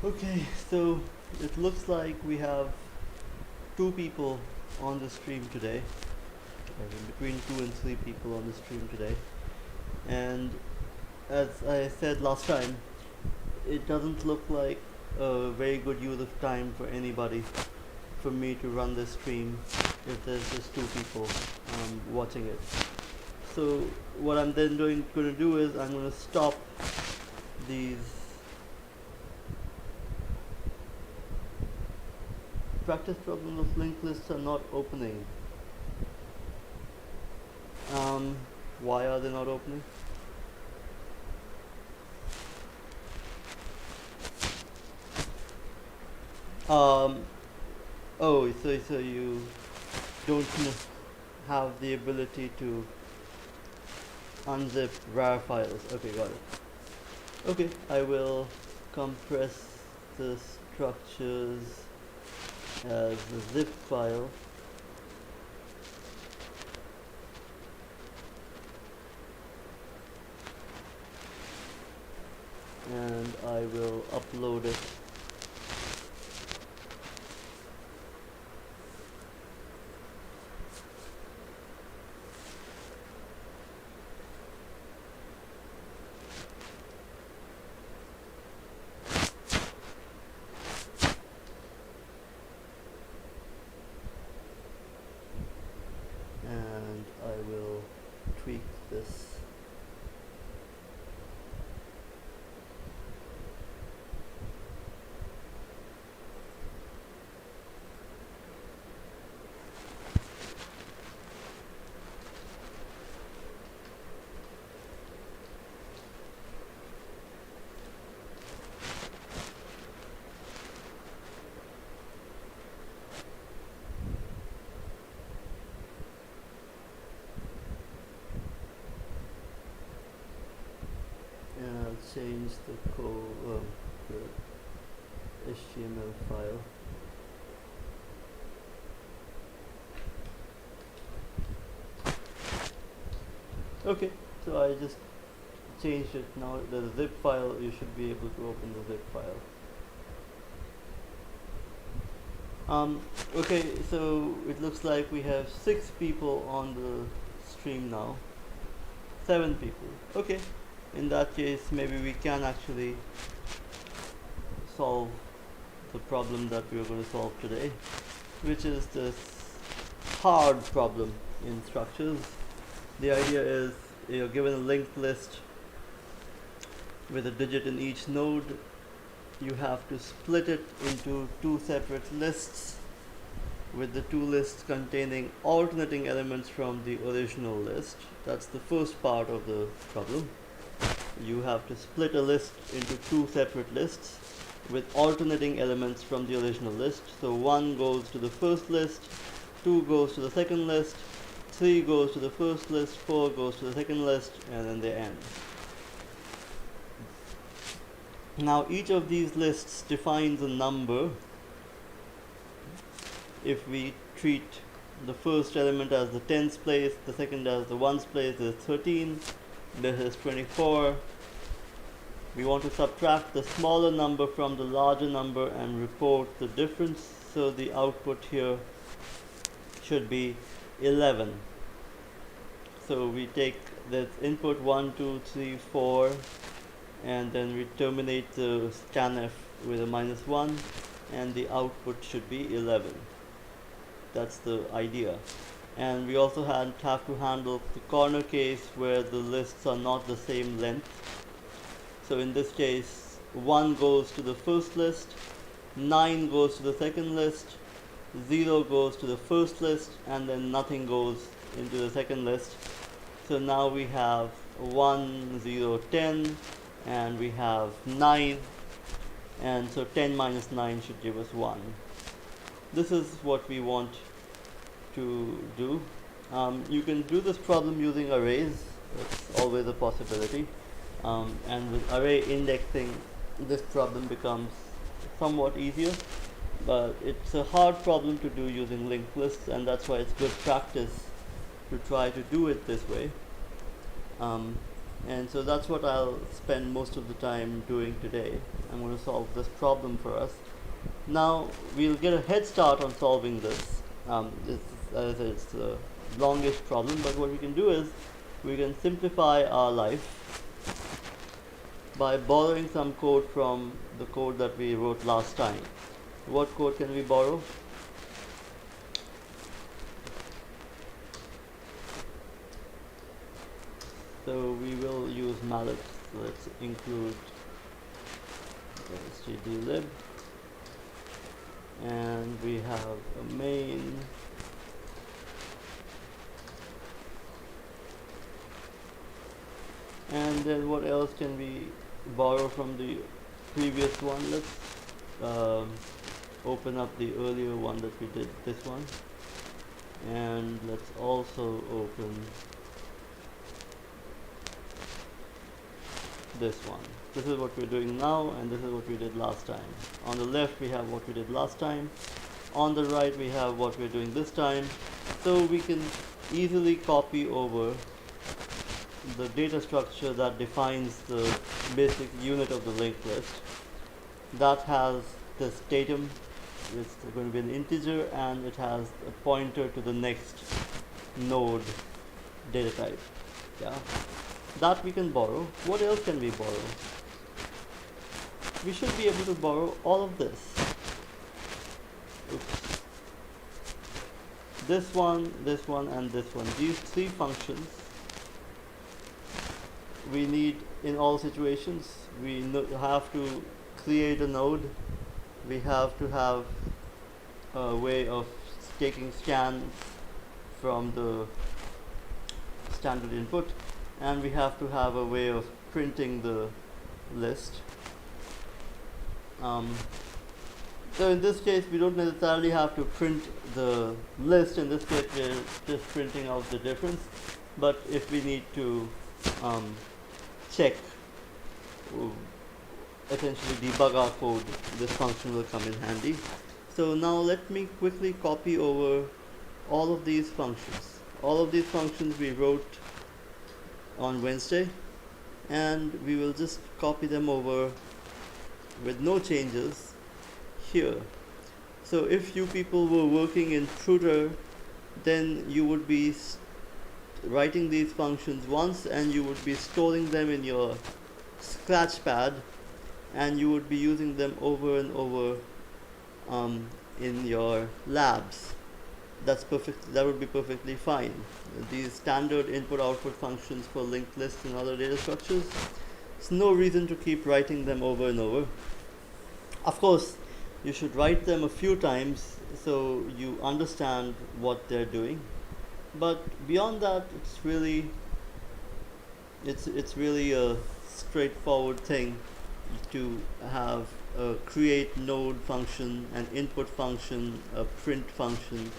Okay, so it looks like we have two people on the stream today, between 2 and 3 people on the stream today. And as I said last time, it doesn't look like a very good use of time for anybody for me to run this stream if there's just two people watching it. So what I'm then going to do is I'm going to stop these practice problems of linked lists are not opening. Why are they not opening? Oh, so you don't have the ability to unzip RAR files. Okay, got it. Okay, I will compress the structures as a zip file. And I will upload it and I will tweak this. And I'll change the HTML file. Okay, so I just changed it. Now the zip file, you should be able to open the zip file. Okay, so it looks like we have 6 people on the stream now. 7 people. Okay, in that case maybe we can actually solve the problem that we are going to solve today, which is this hard problem in structures. The idea is you're given a linked list with a digit in each node. You have to split it into 2 separate lists, with the 2 lists containing alternating elements from the original list. That's the first part of the problem. You have to split a list into 2 separate lists with alternating elements from the original list. So 1 goes to the first list, 2 goes to the second list, 3 goes to the first list, 4 goes to the second list, and then they end. Now each of these lists defines a number. If we treat the first element as the tens place, the second as the ones place, this is 13, this is 24. We want to subtract the smaller number from the larger number and report the difference, so the output here should be 11. So we take the input 1, 2, 3, 4, and then we terminate the scanf with a -1, and the output should be 11. That's the idea. And we also have to handle the corner case where the lists are not the same length. So in this case, 1 goes to the first list, 9 goes to the second list, 0 goes to the first list, and then nothing goes into the second list. So now we have 1, 0, 10, and we have 9, and so 10 minus 9 should give us 1. This is what we want to do. You can do this problem using arrays. It's always a possibility. And with array indexing, this problem becomes somewhat easier, but it's a hard problem to do using linked lists, and that's why it's good practice to try to do it this way. And so that's what I'll spend most of the time doing today. I'm going to solve this problem for us. Now we'll get a head start on solving this. It's the longest problem, but what we can do is we can simplify our life by borrowing some code from the code that we wrote last time. What code can we borrow? So we will use malloc. So let's include stdlib, and we have a main, and then what else can we borrow from the previous one? Let's open up the earlier one that we did, this one, and let's also open this one. This is what we're doing now, and this is what we did last time. On the left we have what we did last time, on the right we have what we're doing this time. So we can easily copy over the data structure that defines the basic unit of the linked list. That has this datum, it's going to be an integer, and it has a pointer to the next node data type. Yeah, that we can borrow. What else can we borrow? We should be able to borrow all of this. Oops. This one, and this one. These three functions we need in all situations. We have to create a node. We have to have a way of taking scans from the standard input, and we have to have a way of printing the list. So in this case we don't necessarily have to print the list. In this case we're just printing out the difference, but if we need to check, essentially debug our code, this function will come in handy. So now let me quickly copy over all of these functions. All of these functions we wrote on Wednesday, and we will just copy them over with no changes here. So if you people were working in Fruiter, then you would be writing these functions once, and you would be storing them in your Scratchpad, and you would be using them over and over in your labs. That's perfect. That would be perfectly fine. These standard input-output functions for linked lists and other data structures, there's no reason to keep writing them over and over. Of course, you should write them a few times so you understand what they're doing. But beyond that, it's really a straightforward thing to have a create node function, an input function, a print function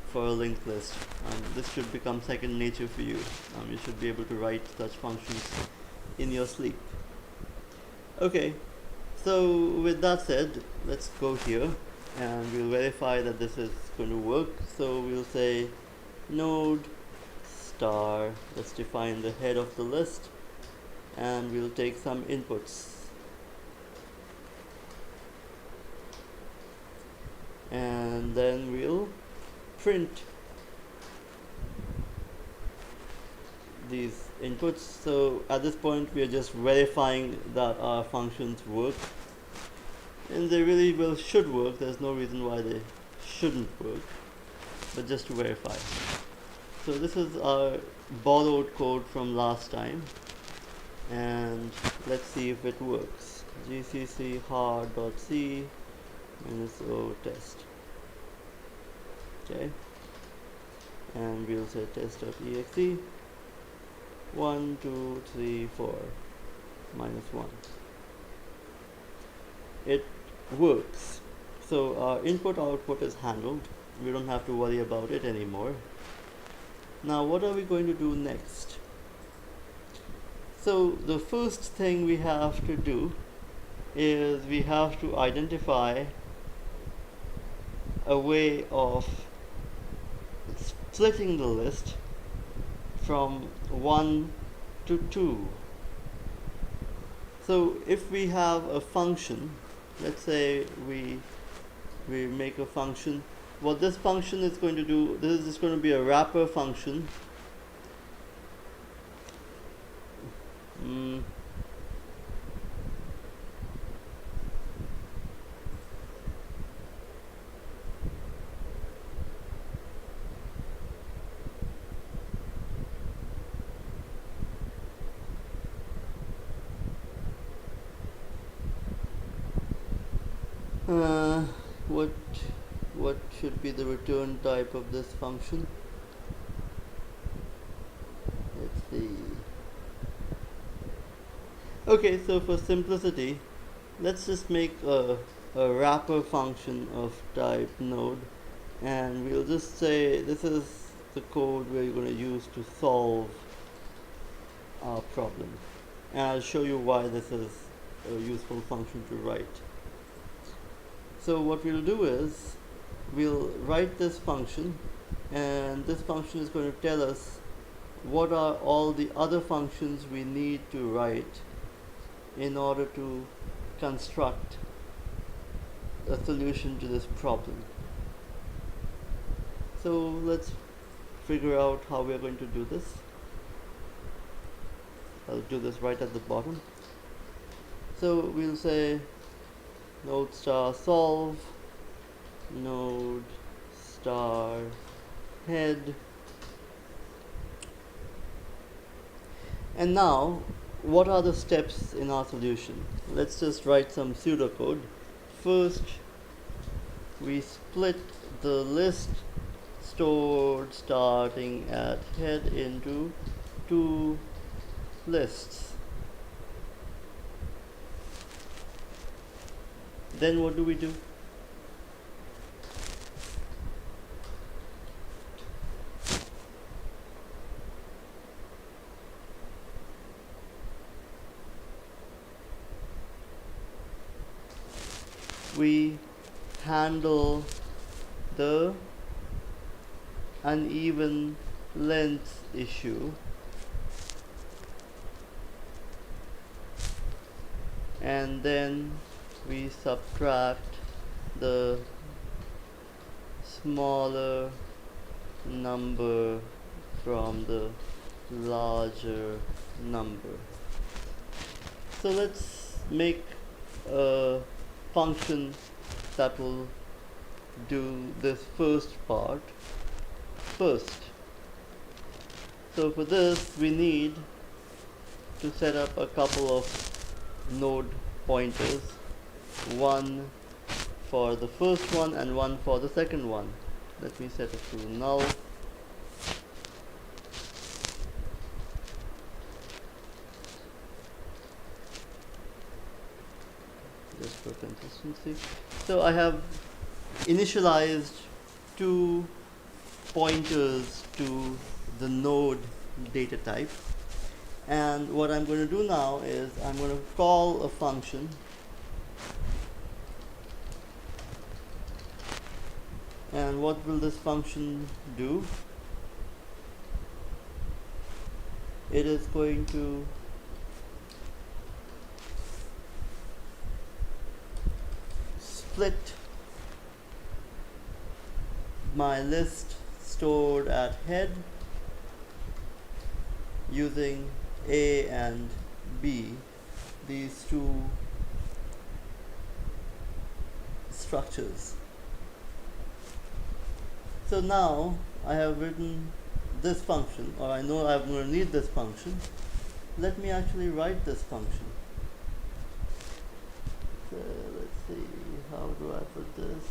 for a linked list. This should become second nature for you. You should be able to write such functions in your sleep. Okay, so with that said, let's go here and we'll verify that this is going to work. So we'll say node star, let's define the head of the list, and we'll take some inputs. And then we'll print these inputs. So at this point we are just verifying that our functions work, and they really should work. There's no reason why they shouldn't work, but just to verify. So this is our borrowed code from last time, and let's see if it works. gcc hard.c -o test. Okay, and we'll say test.exe 1 2 3 4 -1. It works. So our input output is handled. We don't have to worry about it anymore. Now what are we going to do next? So the first thing we have to do is we have to identify a way of splitting the list from 1 to 2. So if we have a function, let's say we make a function, what this function is going to do, this is just going to be a wrapper function. What should be the return type of this function? Let's see. Okay, so for simplicity, let's just make a wrapper function of type node, and we'll just say this is the code we're going to use to solve our problem, and I'll show you why this is a useful function to write. So what we'll do is we'll write this function, and this function is going to tell us what are all the other functions we need to write in order to construct a solution to this problem. So let's figure out how we're going to do this. I'll do this right at the bottom. So we'll say node star solve, node star head, and now what are the steps in our solution? Let's just write some pseudocode. First, we split the list stored starting at head into two lists. Then what do we do? We handle the uneven length issue, and then we subtract the smaller number from the larger number. So let's make a function that will do this first part first. So for this we need to set up a couple of node pointers, one for the first one and one for the second one. Let me set it to null. Just for consistency. So I have initialized two pointers to the node data type, and what I'm going to do now is I'm going to call a function and what will this function do? It is going to split my list stored at head using A and B, these two structures. So now I have written this function, or I know I'm going to need this function. Let me actually write this function. So let's see, how do I put this?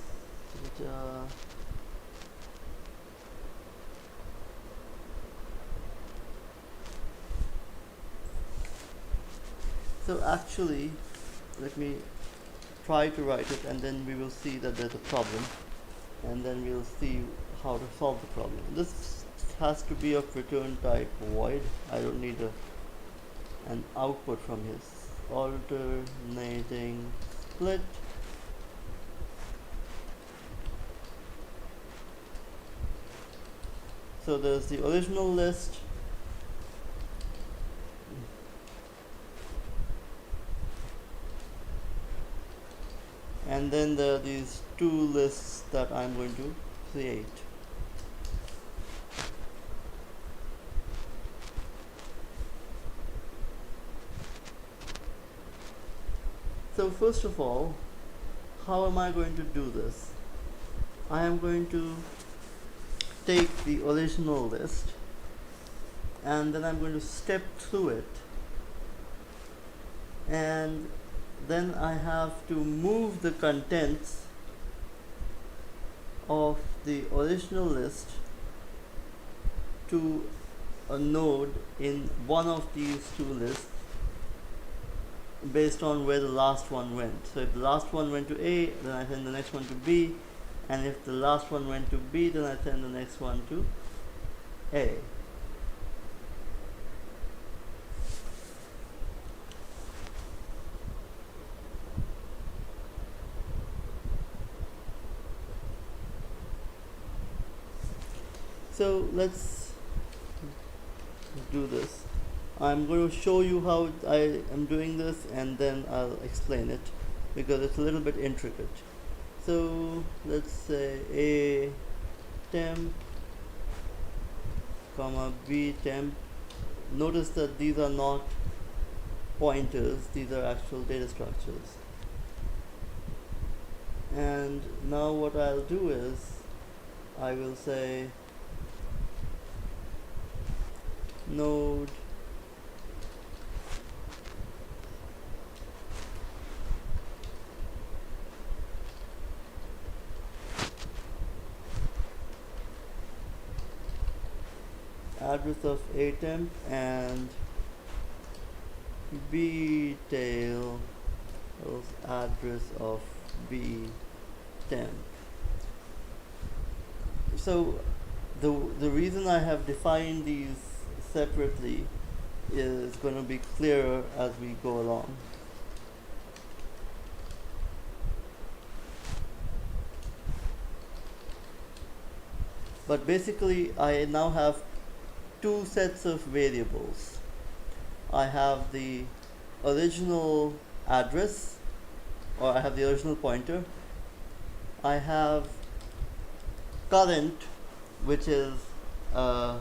So actually, let me try to write it, and then we will see that there's a problem, and then we'll see how to solve the problem. This has to be of return type void. I don't need an output from his alternating split. So there's the original list, and then there are these two lists that I'm going to create. So first of all, how am I going to do this? I am going to take the original list and then I'm going to step through it, and then I have to move the contents of the original list to a node in one of these two lists based on where the last one went. So if the last one went to A, then I send the next one to B, and if the last one went to B, then I send the next one to A. So let's do this. I'm going to show you how I am doing this, and then I'll explain it because it's a little bit intricate. So let's say A temp comma B temp. Notice that these are not pointers, these are actual data structures. And now what I'll do is I will say node address of A temp and B tail address of B temp. So the reason I have defined these separately is going to be clearer as we go along. But basically I now have two sets of variables. I have the original address, or I have the original pointer. I have current, which is a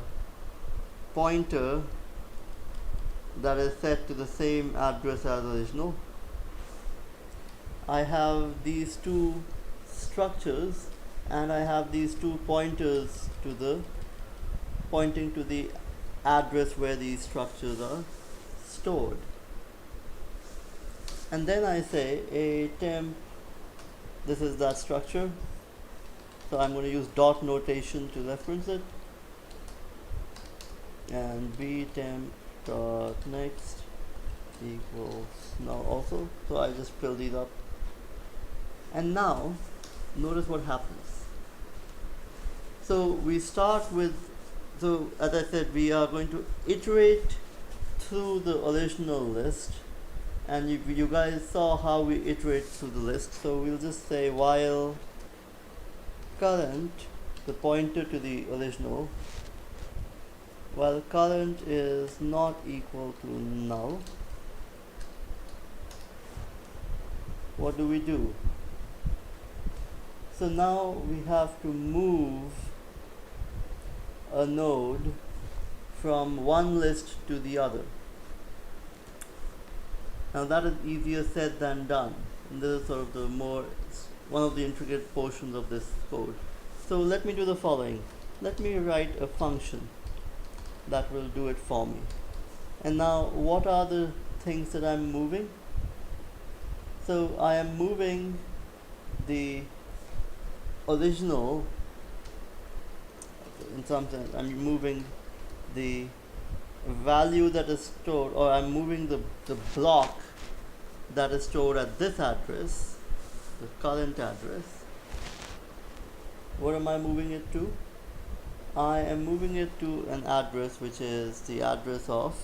pointer that is set to the same address as original. I have these two structures, and I have these two pointers to the pointing to the address where these structures are stored. And then I say a temp, this is that structure, so I'm going to use dot notation to reference it, and b temp dot next equals null also. So I just fill these up, and now notice what happens. So we start with, so as I said, we are going to iterate through the original list, and you guys saw how we iterate through the list. So we'll just say while current, the pointer to the original, while current is not equal to null, what do? So now we have to move a node from one list to the other. Now that is easier said than done, and this is sort of the one of the intricate portions of this code. So let me do the following. Let me write a function that will do it for me. And now what are the things that I'm moving? So I am moving the original, in some sense I'm moving the value that is stored, or I'm moving the block that is stored at this address, the current address. What am I moving it to? I am moving it to an address which is the address of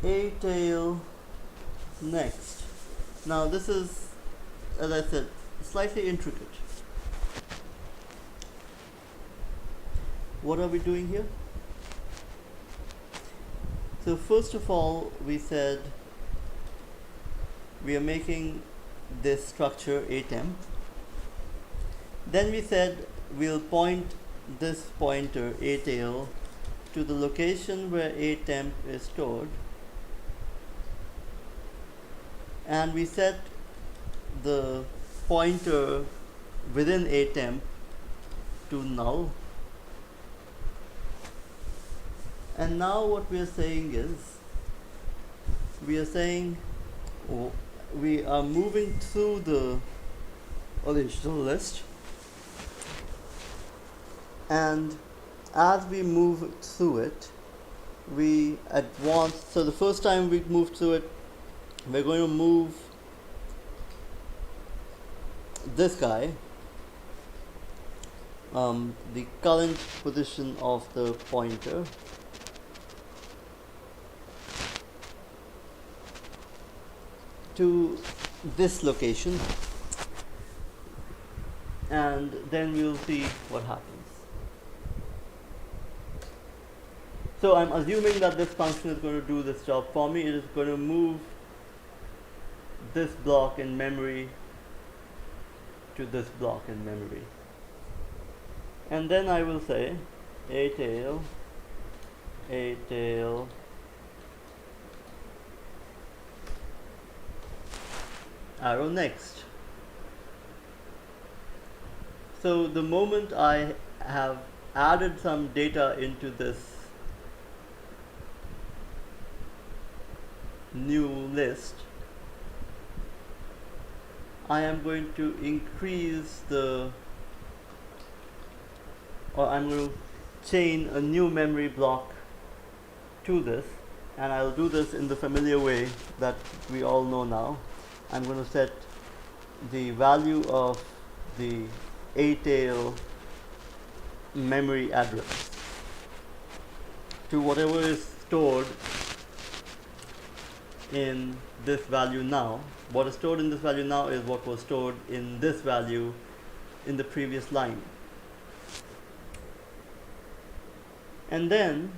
A tail next. Now this is, as I said, slightly intricate. What are we doing here? So first of all, we said we are making this structure atemp. Then we said we'll point this pointer atail to the location where atemp is stored, and we set the pointer within atemp to null. And now what we are saying is, we are saying we are moving through the original list, and as we move through it, we advance. So the first time we move through it, we're going to move this guy, the current position of the pointer, to this location, and then we'll see what happens. So I'm assuming that this function is going to do this job for me. It is going to move this block in memory to this block in memory, and then I will say atail arrow next. So the moment I have added some data into this new list, I am going to increase I'm going to chain a new memory block to this, and I'll do this in the familiar way that we all know now. I'm going to set the value of the atail memory address to whatever is stored in this value now. What is stored in this value now is what was stored in this value in the previous line. And then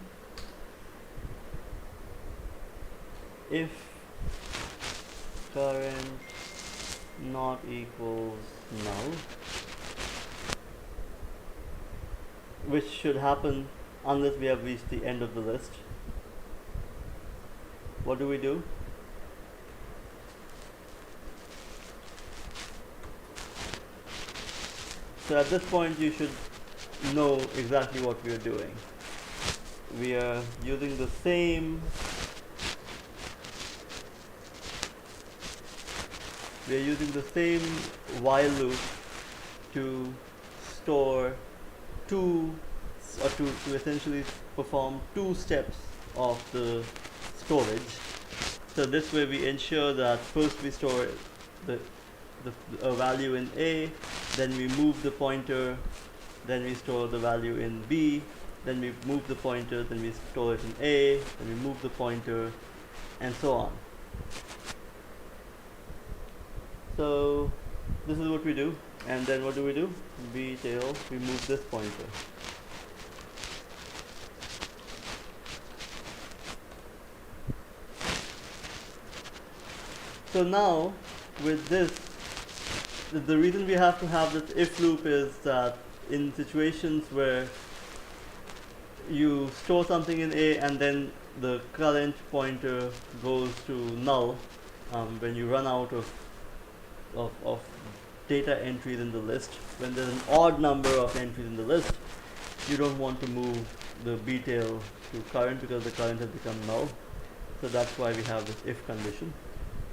if current not equals null, which should happen unless we have reached the end of the list, what do? So at this point you should know exactly what we are doing. We are using the same while loop to store to essentially perform two steps of the storage. So this way we ensure that first we store a value in A, then we move the pointer, then we store the value in B, then we move the pointer, then we store it in A, then we move the pointer, and so on. So this is what we do, and then what do? B tail, we move this pointer. So now with this, the reason we have to have this if loop is that in situations where you store something in A and then the current pointer goes to null, when you run out of data entries in the list, when there's an odd number of entries in the list, you don't want to move the B tail to current because the current has become null. So that's why we have this if condition.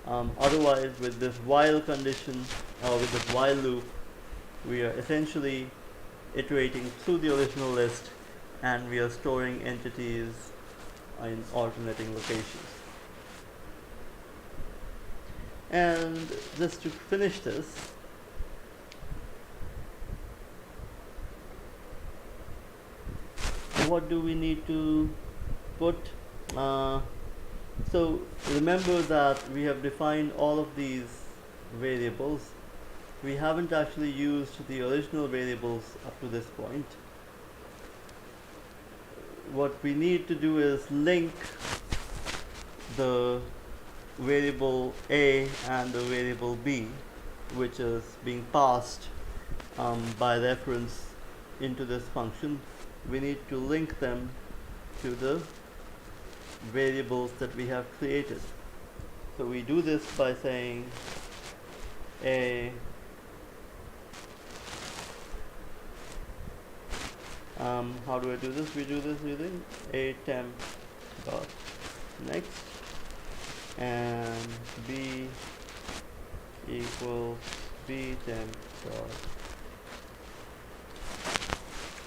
Otherwise, with this while condition, or with this while loop, we are essentially iterating through the original list, and we are storing entities in alternating locations. And just to finish this, what do we need to put? So remember that we have defined all of these variables. We haven't actually used the original variables up to this point. What we need to do is link the variable a and the variable b, which is being passed by reference into this function, we need to link them to the variables that we have created. So we do this by saying a how do I do this? We do this using a temp dot next and b equals b temp dot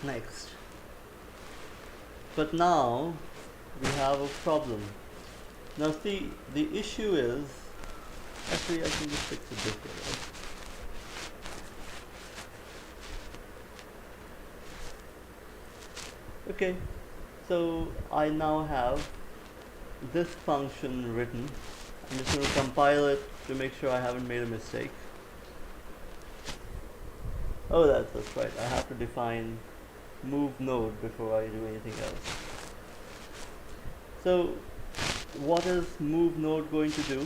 next. But now we have a problem. Now see, the issue is, actually I can just fix it this way, right? Okay, so I now have this function written. I'm just going to compile it to make sure I haven't made a mistake. Oh, that's right. I have to define move node before I do anything else. So what is move node going to do?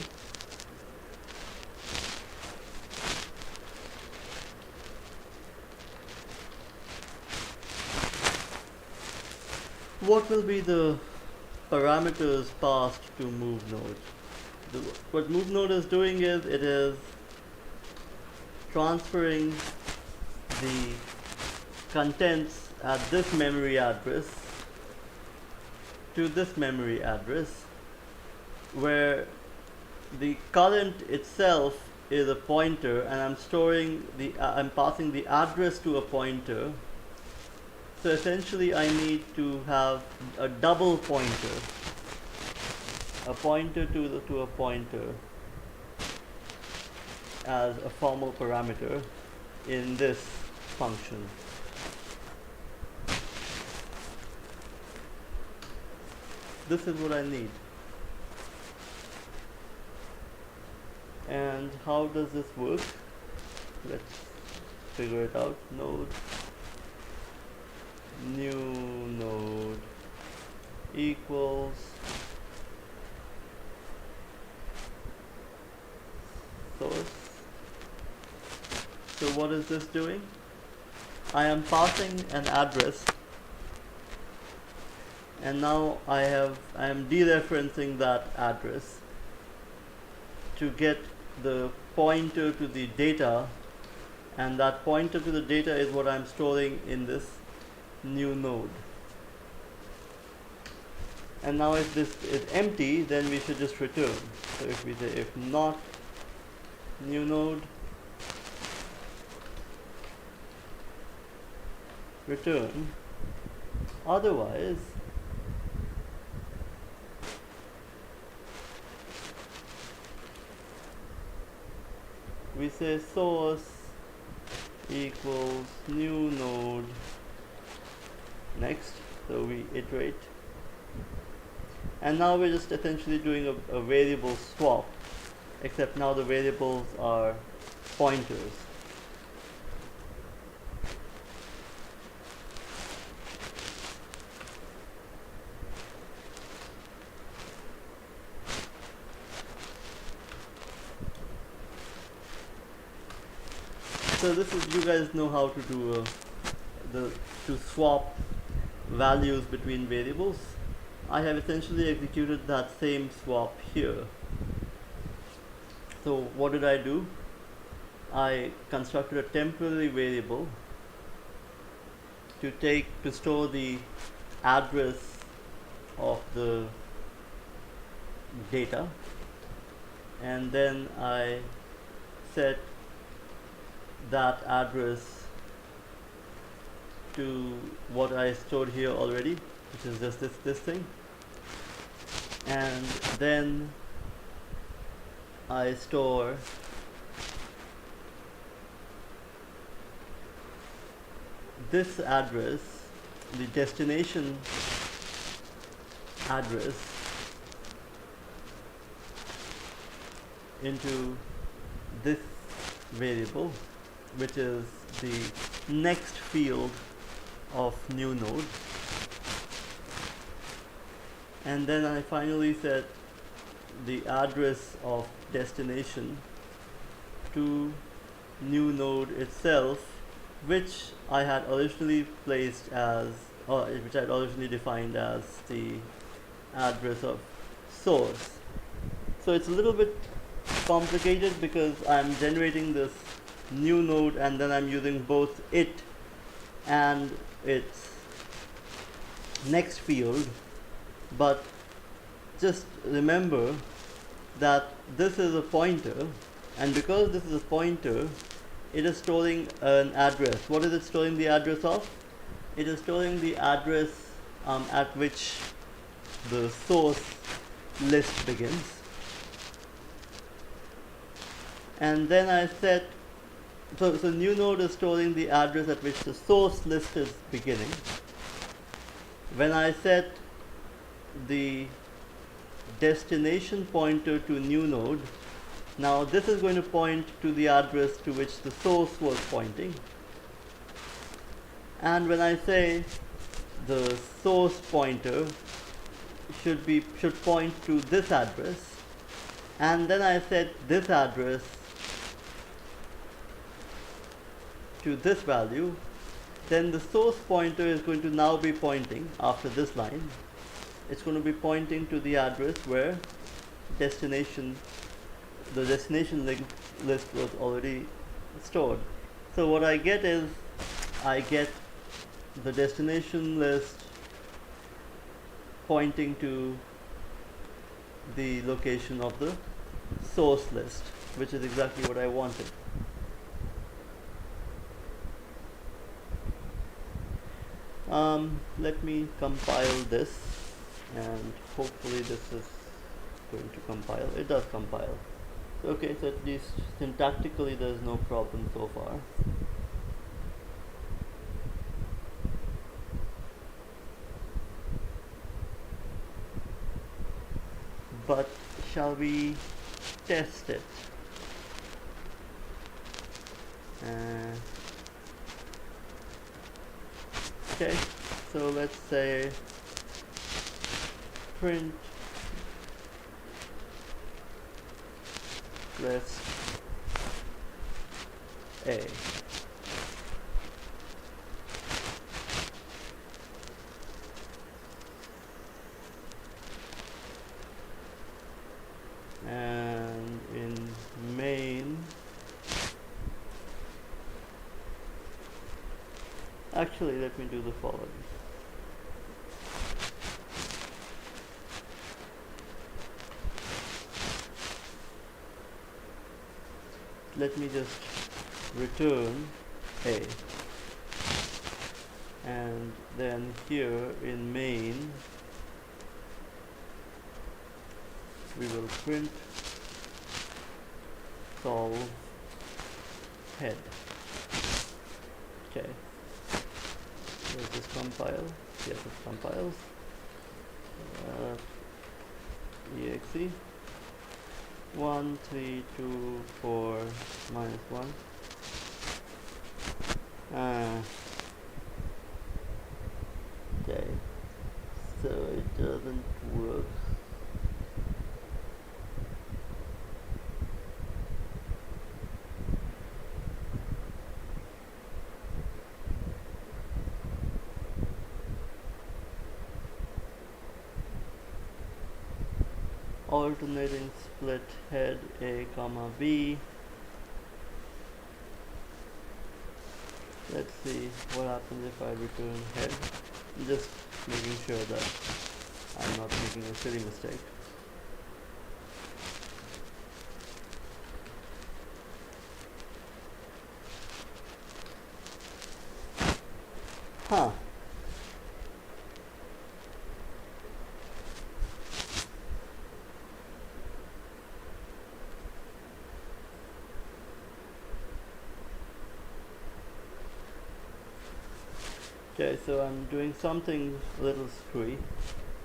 What will be the parameters passed to move node? What move node is doing is it is transferring the contents at this memory address to this memory address, where the current itself is a pointer, and I'm storing the I'm passing the address to a pointer. So essentially I need to have a double pointer, a pointer to a pointer as a formal parameter in this function. This is what I need. And how does this work? Let's figure it out. Node new node equals source. So what is this doing? I am passing an address, and now I am dereferencing that address to get the pointer to the data, and that pointer to the data is what I'm storing in this new node. And now if this is empty, then we should just return. So if we say if not new node, return. Otherwise we say source equals new node next. So we iterate, and now we're just essentially doing a variable swap, except now the variables are pointers. So this is, you guys know how to do to swap values between variables. I have essentially executed that same swap here. So what did I do? I constructed a temporary variable to store the address of the data, and then I set that address to what I stored here already, which is just this thing, and then I store this address, the destination address, into this variable, which is the next field of new node. And then I finally set the address of destination to new node itself, which I had originally placed as, or which I had originally defined as the address of source. So it's a little bit complicated because I'm generating this new node and then I'm using both it and its next field, but just remember that this is a pointer, and because this is a pointer, it is storing an address. What is it storing the address of? It is storing the address at which the source list begins. And then I set, so new node is storing the address at which the source list is beginning. When I set the destination pointer to new node, now this is going to point to the address to which the source was pointing. And when I say the source pointer should point to this address, and then I set this address to this value, then the source pointer is going to now be pointing after this line. It's going to be pointing to the address where the destination list was already stored. So what I get is, I get the destination list pointing to the location of the source list, which is exactly what I wanted. Let me compile this, and hopefully this is going to compile. It does compile. Okay, so at least syntactically there's no problem so far. But shall we test it? Okay, so let's say print list A. And in main, actually let me do the following. Let me just return A, and then here in main we will print solve head. Okay, does this compile? Yes, it compiles. Exe 1 3 2 4 minus 1. Okay, so it doesn't work. Alternating split head A comma B. Let's see what happens if I return head. Just making sure that I'm not making a silly mistake. Huh. Okay, so I'm doing something a little screwy.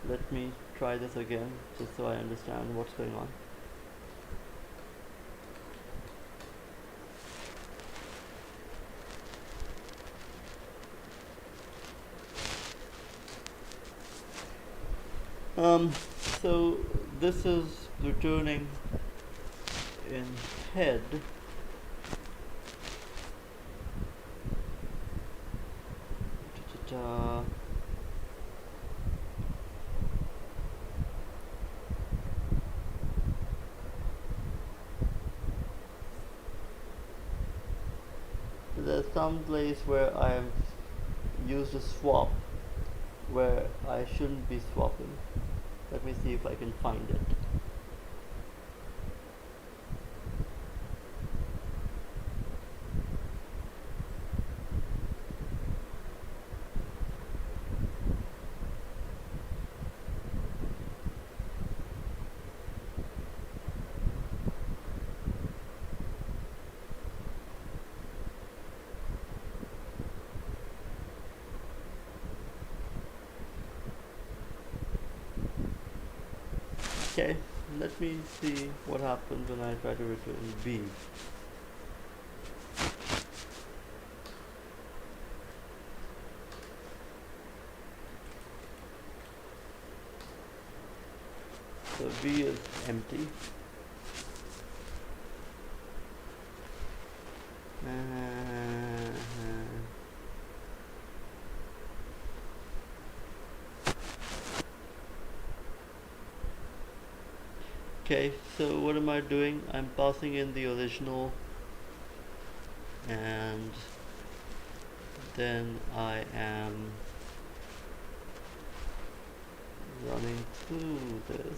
Let me try this again, just so I understand what's going on. So this is returning in head there's some place where I have used a swap where I shouldn't be swapping. Let me see if I can find it. Okay, let me see what happens when I try to return B. So B is empty. Okay, so what am I doing? I'm passing in the original and then I am running through this.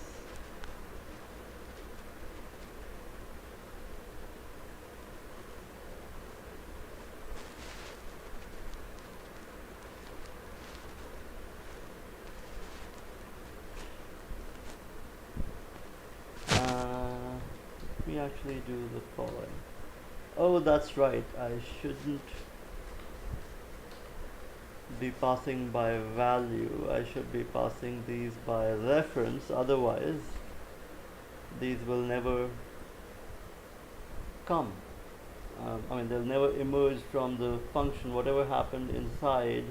Let me actually do the following. Oh, that's right, I shouldn't be passing by value. I should be passing these by reference, otherwise these will never come. I mean, they'll never emerge from the function. Whatever happened inside,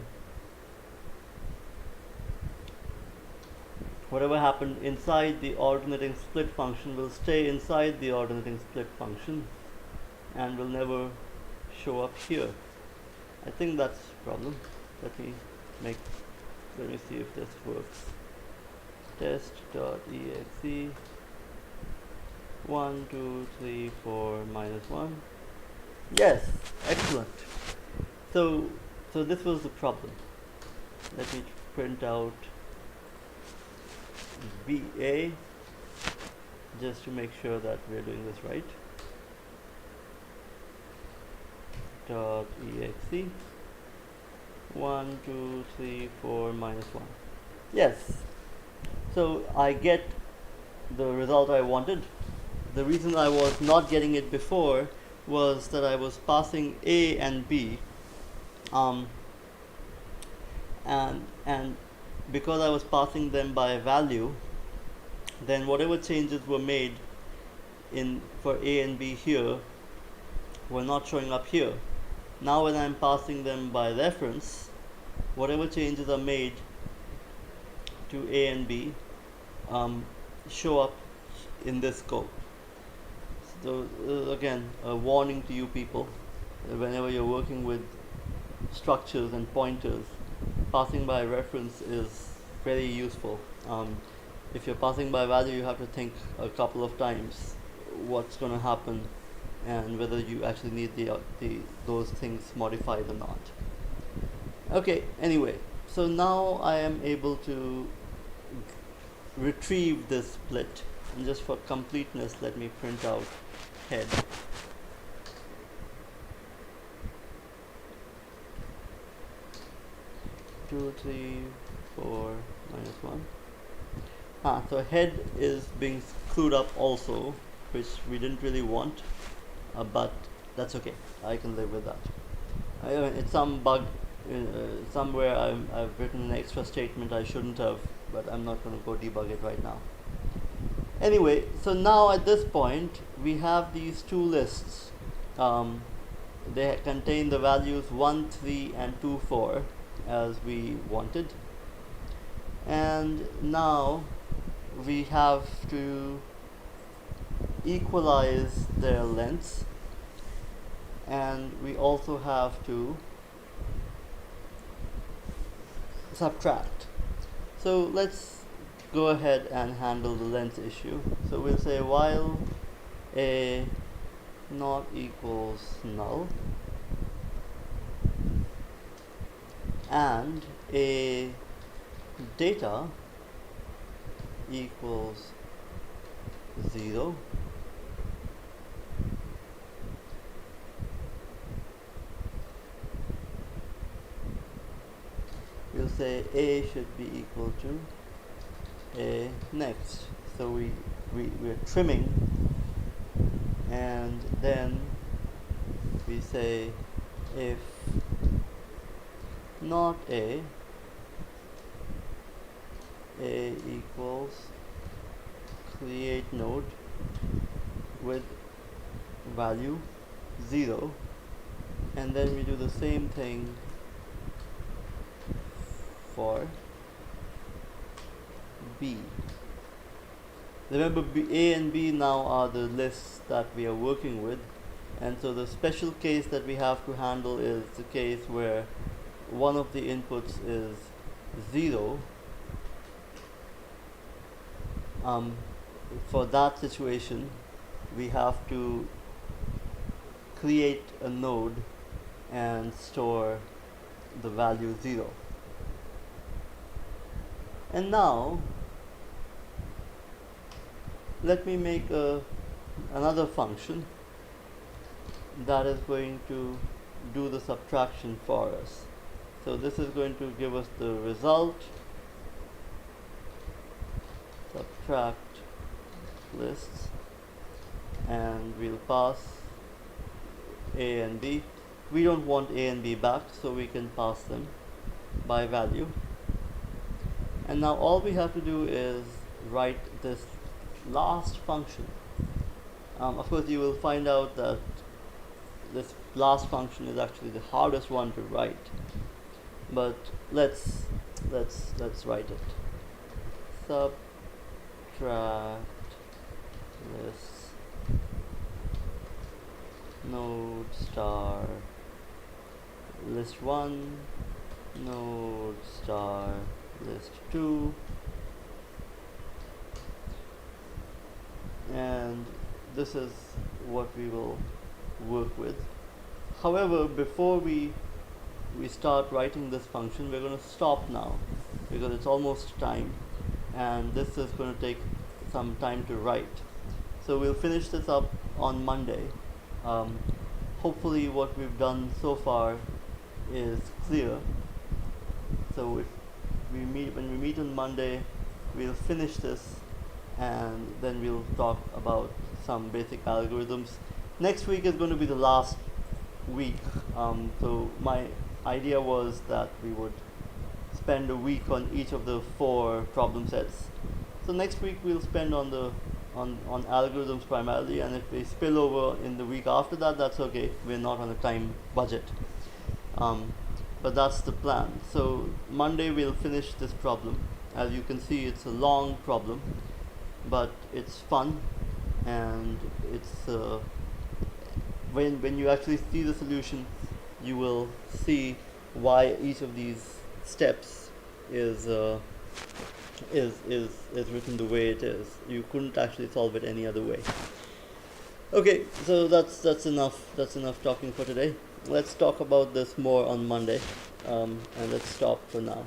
the alternating split function will stay inside the alternating split function and will never show up here. I think that's the problem. Let me see if this works. Test.exe 1 2 3 4 -1. Yes, excellent. So this was the problem. Let me print out VA just to make sure that we're doing this right. .exe 1 2 3 4 -1. Yes, so I get the result I wanted. The reason I was not getting it before was that I was passing A and B, and because I was passing them by value, then whatever changes were made for A and B here were not showing up here. Now when I'm passing them by reference, whatever changes are made to A and B show up in this code. So again, a warning to you people, whenever you're working with structures and pointers, passing by reference is very useful. If you're passing by value, you have to think a couple of times what's going to happen and whether you actually need those things modified or not. Okay, anyway, so now I am able to retrieve this split, and just for completeness, let me print out head. Two, three, 4 -1. So head is being screwed up also, which we didn't really want, but that's okay. I can live with that. It's some bug somewhere. I've written an extra statement I shouldn't have, but I'm not going to go debug it right now. Anyway, so now at this point we have these two lists. They contain the values 1, 3 and 2, 4 as we wanted, and now we have to equalize their lengths, and we also have to subtract. So let's go ahead and handle the length issue. So we'll say while a not equals null and a data equals 0, we'll say a should be equal to a next. So we're trimming, and then we say if not a equals create node with value 0, and then we do the same thing for B. Remember, A and B now are the lists that we are working with, and so the special case that we have to handle is the case where one of the inputs is 0. For that situation, we have to create a node and store the value 0. And now let me make another function that is going to do the subtraction for us. So this is going to give us the result, subtract lists, and we'll pass A and B. We don't want A and B back, so we can pass them by value. And now all we have to do is write this last function. Of course, you will find out that this last function is actually the hardest one to write, but let's write it. Subtract lists node star list 1 node star list 2, and this is what we will work with. However, before we start writing this function, we're going to stop now because it's almost time, and this is going to take some time to write. So we'll finish this up on Monday. Hopefully what we've done so far is clear. So if when we meet on Monday, we'll finish this, and then we'll talk about some basic algorithms. Next week is going to be the last week. So my idea was that we would spend a week on each of the 4 problem sets. So next week we'll spend on algorithms primarily, and if we spill over in the week after that, that's okay. We're not on a time budget. But that's the plan. So Monday we'll finish this problem. As you can see, it's a long problem, but it's fun, and it's when you actually see the solution, you will see why each of these steps is written the way it is. You couldn't actually solve it any other way. Okay, so that's enough talking for today. Let's talk about this more on Monday, and let's stop for now.